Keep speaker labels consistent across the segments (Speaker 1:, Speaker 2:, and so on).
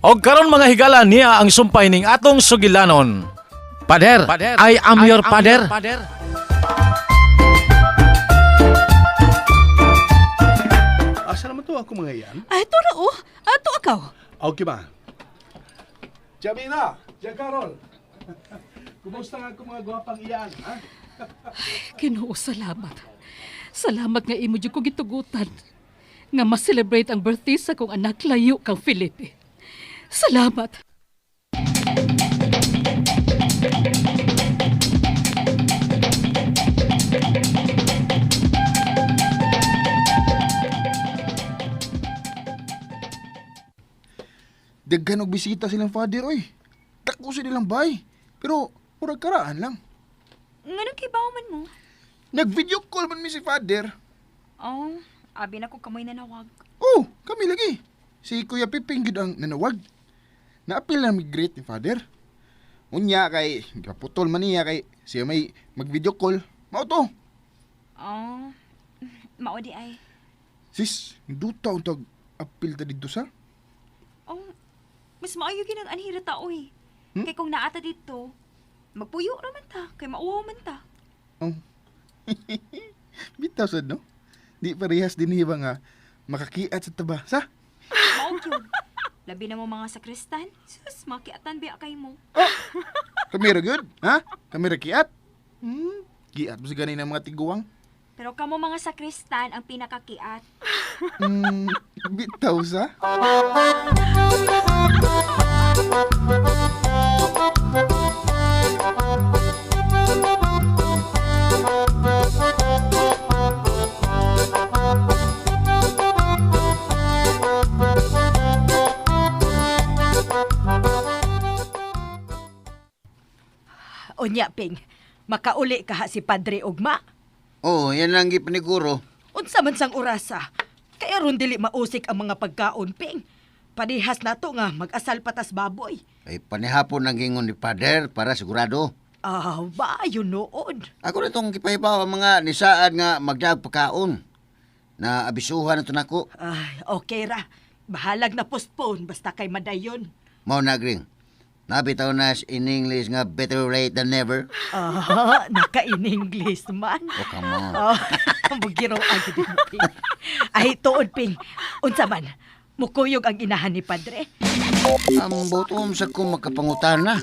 Speaker 1: Og karon mga higala niya ang sumpay ning atong sugilanon. Pader, I am your pader.
Speaker 2: Asa naman to ako mga iyan?
Speaker 3: Ay, ito na oh. Ato akaw.
Speaker 2: Okay ba? Jamina, Carol. Kumusta nga ako mga gwapang iyan, ha?
Speaker 3: Ginoo, salamat. Salamat nga imo jud ko gitugutan. Nga ma-celebrate ang birthday sa kong anak layo kang Felipe. Salamat.
Speaker 4: Daghan og bisita silang father, oy. Dako sa nilang bay. Pero, murag karaan lang.
Speaker 5: Nga nagkibaw man mo?
Speaker 4: Nag-video call man mi si father.
Speaker 5: Oh, abi na ko kamoy nanawag.
Speaker 4: Oh, kami lagi. Si Kuya Piping gid ang nanawag. Naapil na mi-greet ni father. Unya kay, kaputol man niya kay siya may mag-video call. Mao to.
Speaker 5: Oh, mao di ay.
Speaker 4: Sis, duta untag apil ta dito sa.
Speaker 5: Oh, mas maayo ginang anhira ta, oy.
Speaker 4: Hmm?
Speaker 5: Kay kung naata dito, magpuyo raman ta, kay mauwaw man ta.
Speaker 4: Oh. Bitaw sad no. Di parehas din hiba nga makakiat sa taba. Sa?
Speaker 5: Mao jud. Labi na mo mga sakristan. Sus, makiatan biya kay mo.
Speaker 4: Kami ra gyud, ha? Kami ra kiat. Kiat mo sa ganina mga tiguang.
Speaker 5: Pero kamo mga sakristan ang pinakakiat.
Speaker 4: Bitaw sa?
Speaker 3: Unya, Ping. Makauli ka ha si Padre Ugma.
Speaker 6: Oo, yan lang gipaniguro.
Speaker 3: Unsa man sang orasa. Kaya ron dili mausik ang mga pagkaon, Ping. Padihas na to nga mag-asal patas baboy.
Speaker 6: Ay panihapon ang gingon ni Pader para sigurado.
Speaker 3: Ah, ba, yun noon.
Speaker 6: Ako na itong kipahibaw ang mga nisaad nga magdag pagkaon. Na abisuhan ito nako.
Speaker 3: Ay, okay ra. Bahalag na postpone basta kay madayon.
Speaker 6: Mao nagring. Nabitaw na in English nga better late than never.
Speaker 3: Ah, naka-in-English man.
Speaker 6: Oh, come on.
Speaker 3: Oh, bugiro ang din, Ping. Ay, tuod, Ping. Unsa man, mukuyog ang inahan ni Padre.
Speaker 6: Ang botom sa kong makapangutana.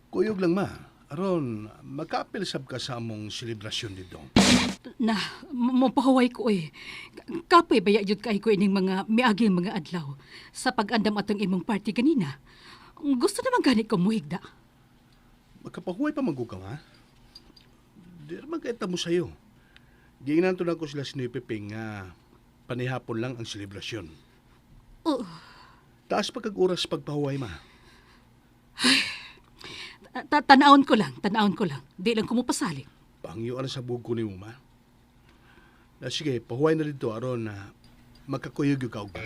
Speaker 2: Kuyog lang ma. Aron, makapil sab ka sa among selebrasyon dito.
Speaker 3: Na, mapahuway ko eh. Kapoy baya yun kay ko ining mga miaging mga adlaw sa pag-andam atong imong party kanina. Gusto naman gani ko muhigda.
Speaker 2: Makapahuway pa magukang ha? Di naman kaita mo sa'yo. Giingnan to na ko sila sinipiping nga panihapon lang ang selebrasyon. Taas pa kag oras pagpahuway ma.
Speaker 3: Tanawon ko lang. Di lang ko mo pasaling.
Speaker 2: Pangyo sa bugo ni mo ma. Na sige, pahuway na dito aron na makakuyog yung kaugma.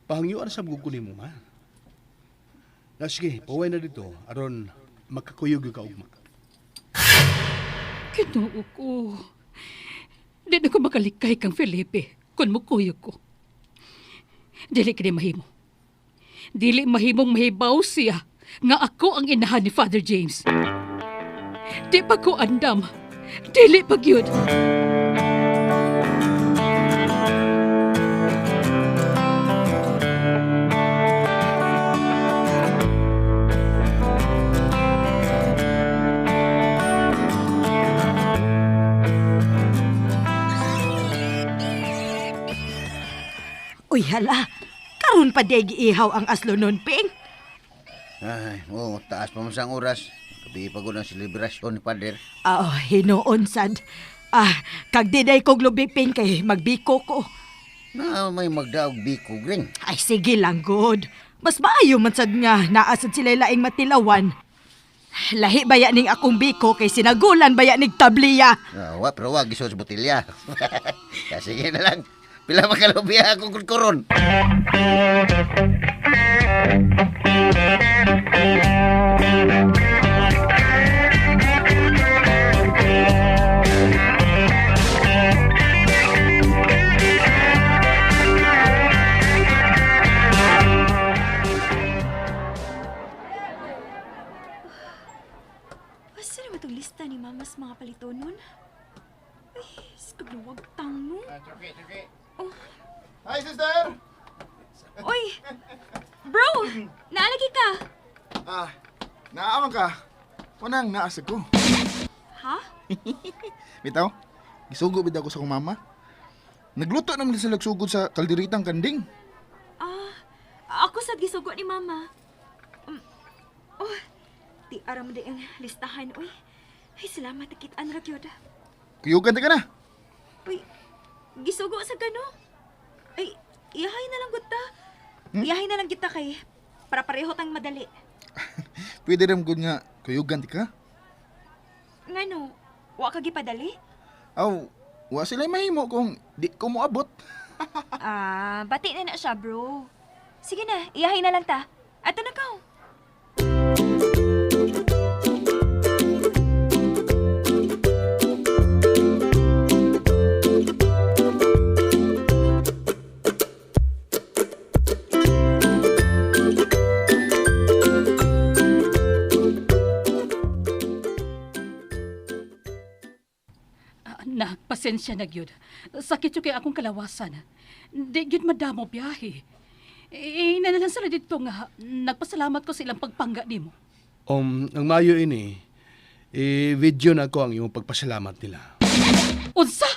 Speaker 2: Pahangyuan sa bugo ni mo ma. Na sige, pahuway na dito aron makakuyog yung kaugma.
Speaker 3: Kinuo ko. Di na ko makalikay kang Felipe kung mukuyog ko. Dili kini mahimo. Dili mahimong mahibaw siya nga ako ang inahan ni Father James. Di pa ko andam. Dili pag yun. Uy, hala. Karon pa di giihaw ang aslo nun, Ping.
Speaker 6: Ay, taas pa man sang oras. Kabi pa ko ng selebrasyon ni Pader.
Speaker 7: Hinuon sad. Kag diday kog lubipin kay magbiko ko.
Speaker 6: Na may magdaog biko, Gring.
Speaker 7: Ay sige lang good. Mas maayo man sad nga naasad sila laing matilawan. Lahi baya ning akong biko kay sinagulan baya ning tabliya.
Speaker 6: Pero wag iso sa botilya. Sige na lang. Pila makalubiya akong kurkuron.
Speaker 5: Basta naman itong lista ni Mama sa mga palitonon. Ay, skagluwag tang no.
Speaker 4: Hi, sister!
Speaker 5: Oy! Bro! Naalagi ka!
Speaker 4: Naaman ka. Kunang naasag ko.
Speaker 5: Ha?
Speaker 4: Bitaw, isugo bitaw ko sa kong mama. Nagluto naman sila sugod sa kalderitang kanding.
Speaker 5: Ako sad gisugo ni Mama. Di aram di ang listahan, uy. Ay, salamat na kitaan ra gyud.
Speaker 4: Kuyugan ka na.
Speaker 5: Uy, gisugo sa gano. Ay, iyahay na lang gud ta. Iyahay na lang kita kay para pareho tang madali.
Speaker 4: Pwede rin good nga kuyugan ka.
Speaker 5: Ngano, wa ka gipadali?
Speaker 4: Wa sila mahimo kung di ko moabot.
Speaker 5: Bati na siya, bro. Sige na, iyahay na lang ta. Ato na ka.
Speaker 3: Pasensya na gyud. Sakit yung kay akong kalawasan. Di gyud madamo biyahe. Nanalan sila dito nga, nagpasalamat ko sa ilang pagpangga nimo.
Speaker 2: Ang mayo ini, video na ko ang iyong pagpasalamat nila.
Speaker 3: Unsa?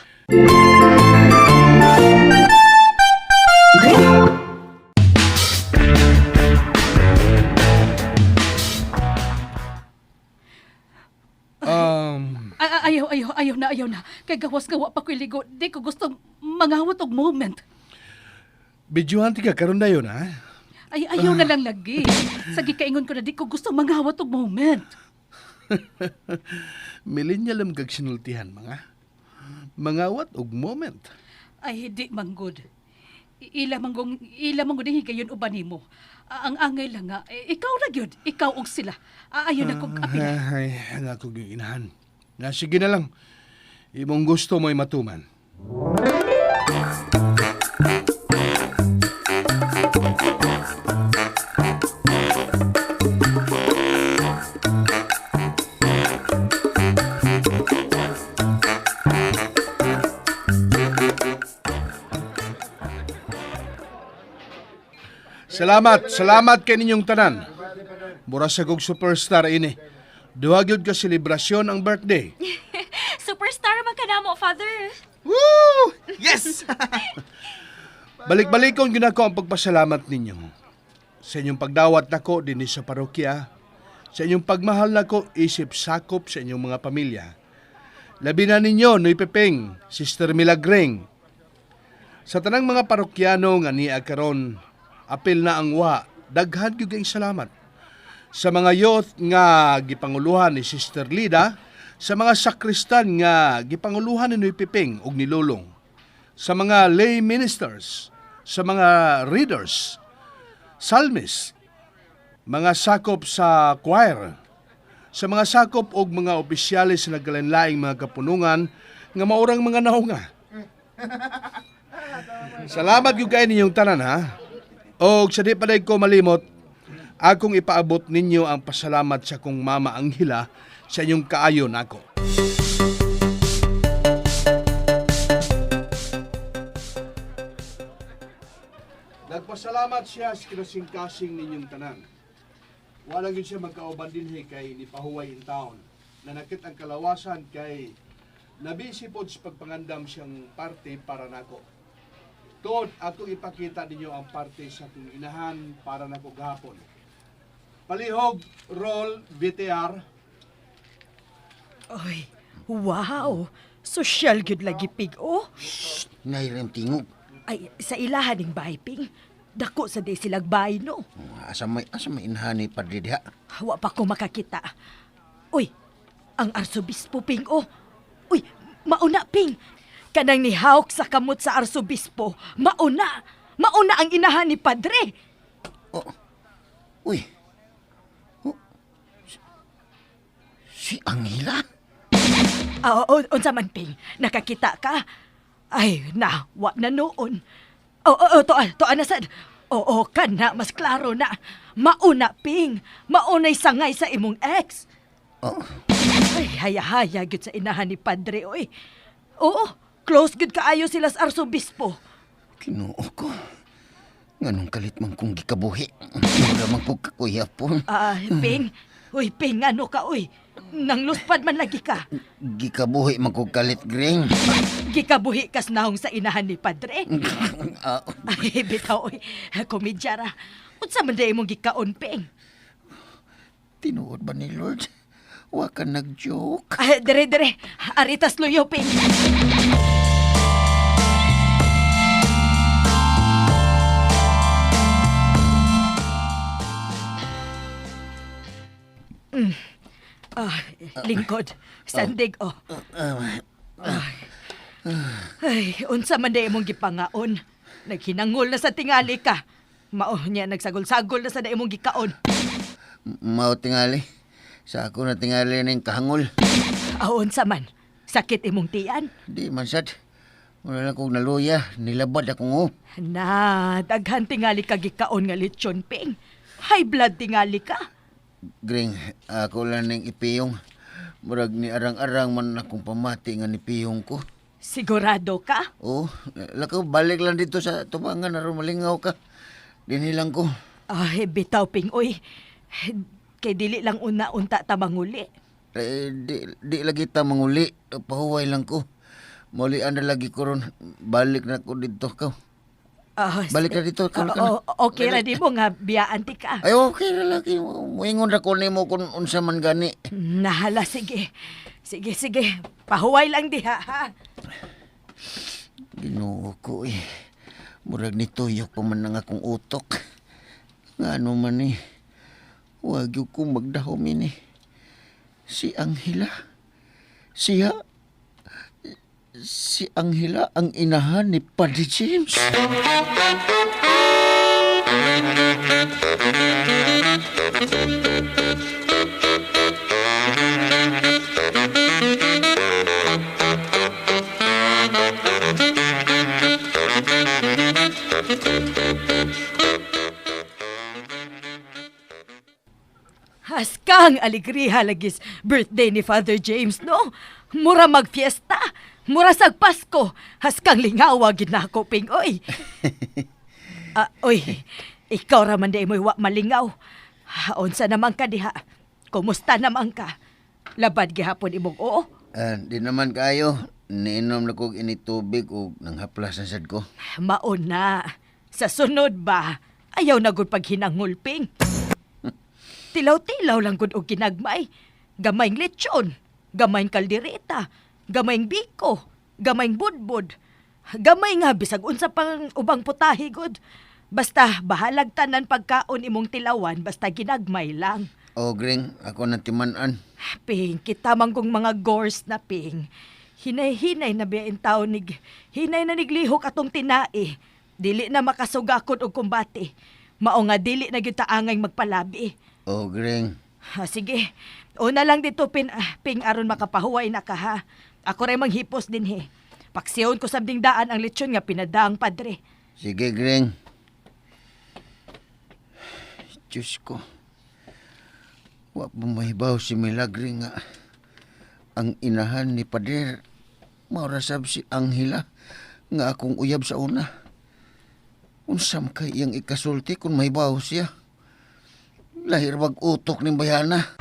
Speaker 3: Ayaw na. Kay gawas-gawa pa ko'y ligo. Di ko gustong mangawat og moment.
Speaker 2: Videohan ti ka karon na yun, ha?
Speaker 3: Ayaw na lang lagi. Sa gikaingon ko na di ko gustong mangawat og moment.
Speaker 2: Millennial ang gagsinultihan, mangawat og moment.
Speaker 3: Ay, di manggod. Ila manggod ang higayon uban nimo. Ang angay lang nga, ikaw na gyud. Ikaw og sila. Ayaw na kong apila.
Speaker 2: Ay, ang ako yung inahan. Sige na lang. Imong gusto mo'y matuman. Salamat kay ninyong tanan. Mura sa kong superstar ini. Duha gyud ka selebrasyon ang birthday.
Speaker 5: Superstar man ka na mo, Father.
Speaker 4: Woo! Yes!
Speaker 2: Balik-balikon gyud ako ang pagpasalamat ninyo. Sa inyong pagdawat nako dinhi sa parokya, sa inyong pagmahal nako isip sakop sa inyong mga pamilya. Labi na ninyo, Noy Pepeng, Sister Milagreng. Sa tanang mga parokyano nga niya karon, apil na ang daghan gyud kayong salamat. Sa mga youth nga gipanguluhan ni Sister Lida, sa mga sakristan nga gipanguluhan ni Noy Piping ug ni Lulong, sa mga lay ministers, sa mga readers, psalmists, mga sakop sa choir, sa mga sakop og mga opisyalis sa nagkalinlaing mga kapunungan nga maurang mga naunga. Salamat gyud kay ninyong tanan, ha. Og sa di pa ko malimot, akong ipaabot ninyo ang pasalamat sa kong Mama Anghela sa inyong kaayo nako. Nagpasalamat siya sa kinasingkasing ninyong tanan. Wala gyud siya magkauban dinhi kay nipahuway in town. Nanakit ang kalawasan kay nabisi pod sa pagpangandam siyang parte para nako. Tod ako ipakita ninyo ang parte sa akong inahan para nako gahapon. Palihog, roll, VTR.
Speaker 7: Ay, wow. Social gyud lagi pig oh.
Speaker 6: Nairam tingog.
Speaker 7: Ay, sa ilahan ning bahay ping. Dako sa di silag bahay no.
Speaker 6: Asa may inhani Padre diha.
Speaker 7: Wa pa ko makakita. Uy, ang arsobispo ping oh. Uy, mauna ping. Kanang nihawk sa kamot sa arsobispo. Mauna. Mauna ang inahan ni Padre.
Speaker 6: Uy. Oh, si Angela?
Speaker 7: Unsa man ping, nakakita ka? Ay, wa na noon. To anasad. Oo, kana, mas klaro na. Mauna ping, maunay sangay sa imong ex. Ay, haya-haya gud sa inahan ni Padre, oy. Oo, close gud kaayo sila sa arsobispo.
Speaker 6: Kinuo ko. Nganong kalit man kong gikabuhi. Wala man kong kakuyapon.
Speaker 7: Ping, uy, ping, ano ka, uy? Nang luspad man lagi ka.
Speaker 6: Gikabuhi man kong kalit, Gring.
Speaker 7: Gikabuhi kas nahong sa inahan ni Padre. Ay, bitaw, uy. Komedya ra. Unsa man day mong gikaon, ping?
Speaker 6: Tinuod ba ni Lord? Wa ka nag-joke.
Speaker 7: Ay, dire. Aritas luyo, ping. Lingkod. Sandig, oh. Ay, unsa man day imong gipangaon. Naghinangol na sa tingali ka. Mao niya nagsagol-sagol na sa day imong gikaon.
Speaker 6: Mao tingali. Sa ako na tingali ning kahangol.
Speaker 7: Unsa man? Sakit imong tiyan?
Speaker 6: Di man sad. Wala lang kong naluya. Nilabad akong
Speaker 7: Na, daghan tingali ka gikaon nga lechon, ping. High blood tingali ka.
Speaker 6: Gring, ako lang ning ipiyong. Murag ni arang-arang man akong pamati nga ni piyong ko.
Speaker 7: Sigurado ka?
Speaker 6: Oo, lakaw balik lang dito sa tubangan na malingaw ka. Dinilang ko.
Speaker 7: Ay, bitaw, ping, oy. Kay dili lang una-unta ta manguli.
Speaker 6: Di lagi ta manguli. Pahuway lang ko. Maulian na lagi ko ron. Balik na ko dito ka. Balik na dito.
Speaker 7: Okay ra di mo nga biyaan ti ka.
Speaker 6: Ay, okay na lagi. Muingon ra ko nimo kung unsa man gani.
Speaker 7: Nahala, sige. Sige. Pahuway lang diha, ha?
Speaker 6: Ginoo ko eh. Murag ni tuyok pa man ang akong utok. Nga ano man eh. Huwag yung kong magdahom ini. Si Angela. Si Angela ang inahan ni Padre James.
Speaker 7: Haskang aligriha lagis birthday ni Father James, no? Mura magfiesta, mura sag Pasko, haskang lingawa ginako ping oy. Oy, ikaw raman day mo'y wa malingaw. Unsa naman ka diha? Kumusta naman ka? Labad gihapon imong oo?
Speaker 6: Di naman kayo. Niinom na kong initubig o nanghaplas na sad ko.
Speaker 7: Maon na. Sa sunod ba? Ayaw na gud paghinangulping. Tilaw-tilaw lang gud og ginagmay. Gamayng lechon, gamayng kaldereta, gamayng biko, gamayng budbud. Gamay nga bisag unsa pang ubang putahe gud. Basta bahalag tanan pagkaon imong tilawan basta ginagmay lang.
Speaker 6: O, Gring, ako na timanan.
Speaker 7: Ping, kita manggong mga gores na ping. Hinay-hinay na biyain tao hinay na niglihok atong tinai. Dili na makasugakod og kumbate. Mao nga dili na gyud taangay magpalabi.
Speaker 6: O, Gring.
Speaker 7: Sige. Una lang dito ping aron makapahuway na ka ha. Ako ray manghipos din he. Paksiyon ko sabding daan ang lechon nga pinadaang Padre.
Speaker 6: Sige, Gring. Diyos ko. Wa pa mahibaw si Milagre nga ang inahan ni Pader. Maurasab si Angela nga akong uyab sa una. Unsam kay iyang ikasulti kung mahibaw siya. Lahir wag utok ni bayana.